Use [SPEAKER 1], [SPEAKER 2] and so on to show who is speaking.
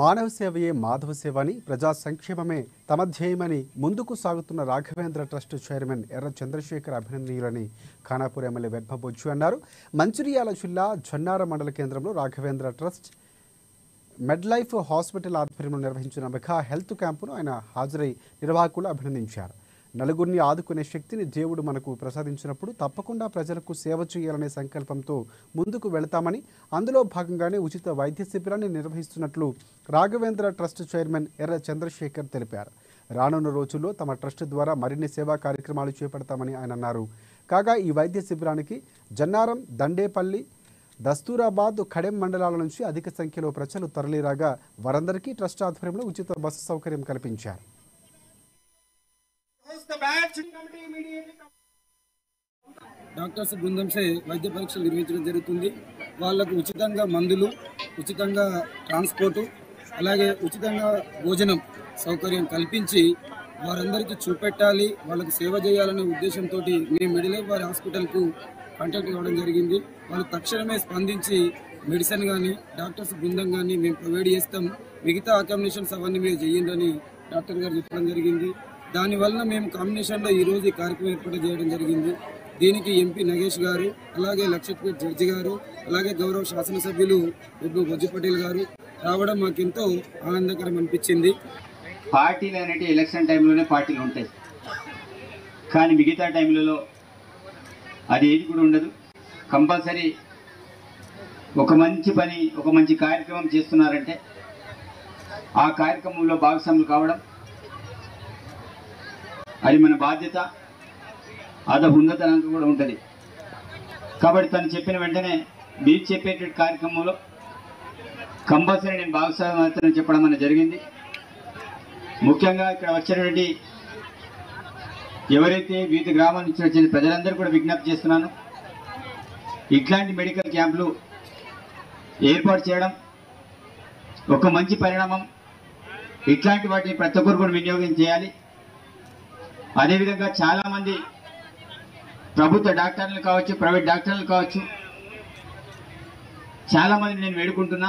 [SPEAKER 1] మానవ సేవయే మాధవ సేవ అని ప్రజా సంక్షేమమే తమ ధ్యేయమని ముందుకు సాగుతున్న రాఘవేంద్ర ట్రస్ట్ చైర్మన్ ఎర్ర చంద్రశేఖర్ అభినందనీయులని ఖానాపూర్ ఎమ్మెల్యే వెడ్భబొజ్జు అన్నారు. మంచిర్యాల జిల్లా జొన్నార మండల కేంద్రంలో రాఘవేంద్ర ట్రస్ట్ మెడ్లైఫ్ హాస్పిటల్ ఆధ్వర్యంలో నిర్వహించిన మెగా హెల్త్ క్యాంపును ఆయన హాజరై నిర్వాహకులు అభినందించారు. నలుగురిని ఆదుకునే శక్తిని దేవుడు మనకు ప్రసాదించినప్పుడు తప్పకుండా ప్రజలకు సేవ చేయాలనే సంకల్పంతో ముందుకు వెళతామని, అందులో భాగంగానే ఉచిత వైద్య శిబిరాన్ని నిర్వహిస్తున్నట్లు రాఘవేంద్ర ట్రస్ట్ చైర్మన్ ఎర్ర చంద్రశేఖర్ తెలిపారు. రానున్న రోజుల్లో తమ ట్రస్ట్ ద్వారా మరిన్ని సేవా కార్యక్రమాలు చేపడతామని ఆయన అన్నారు. కాగా ఈ వైద్య శిబిరానికి జన్నారం, దండేపల్లి, దస్తూరాబాద్, ఖడెం మండలాల నుంచి అధిక సంఖ్యలో ప్రజలు తరలిరాగా వారందరికీ ట్రస్ట్ ఆధ్వర్యంలో ఉచిత బస్సు సౌకర్యం కల్పించారు.
[SPEAKER 2] డాక్టర్స్ బృందంసే వైద్య పరీక్షలు నిర్వహించడం జరుగుతుంది. వాళ్లకు ఉచితంగా మందులు, ఉచితంగా ట్రాన్స్పోర్టు, అలాగే ఉచితంగా భోజనం సౌకర్యం కల్పించి వారందరికీ చూపెట్టాలి, వాళ్ళకు సేవ చేయాలనే ఉద్దేశంతో మేము మెడిలైఫ్ వారి హాస్పిటల్కు కాంటాక్ట్ కావడం జరిగింది. వాళ్ళు తక్షణమే స్పందించి మెడిసిన్ కానీ డాక్టర్స్ బృందం కానీ మేము ప్రొవైడ్ చేస్తాం, మిగతా అకామిడేషన్స్ అవన్నీ మీరు చేయండి డాక్టర్ గారు చెప్పడం జరిగింది. దానివల్ల మేము కాంబినేషన్లో ఈరోజు ఈ కార్యక్రమం ఏర్పాటు చేయడం జరిగింది. దీనికి ఎంపీ నగేష్ గారు, అలాగే లక్షపేట్ జడ్జి గారు, అలాగే గౌరవ శాసనసభ్యులు బొజ్జు పటేల్ గారు రావడం మాకెంతో ఆనందకరం అనిపించింది.
[SPEAKER 3] పార్టీలు అనేవి ఎలక్షన్ టైంలోనే పార్టీలు ఉంటాయి, కానీ మిగతా టైంలలో అది ఏది కూడా ఉండదు. కంపల్సరీ ఒక మంచి పని, ఒక మంచి కార్యక్రమం చేస్తున్నారంటే ఆ కార్యక్రమంలో భాగస్వాములు కావడం అది మన బాధ్యత, అద ఉన్నతనంగా కూడా ఉంటుంది. కాబట్టి తను చెప్పిన వెంటనే మీరు చెప్పేటువంటి కార్యక్రమంలో కంపల్సరీ నేను భాగస్వామ్యం చెప్పడం అనేది జరిగింది. ముఖ్యంగా ఇక్కడ వచ్చినటువంటి ఎవరైతే వివిధ గ్రామాల నుంచి వచ్చిన ప్రజలందరూ కూడా విజ్ఞప్తి చేస్తున్నాను, ఇట్లాంటి మెడికల్ క్యాంపులు ఏర్పాటు చేయడం ఒక మంచి పరిణామం. ఇట్లాంటి వాటిని ప్రతి ఒక్కరు కూడా వినియోగం చేయాలి. అదేవిధంగా చాలామంది ప్రభుత్వ డాక్టర్లు కావచ్చు, ప్రైవేట్ డాక్టర్లు కావచ్చు, చాలామంది నేను వేడుకుంటున్నా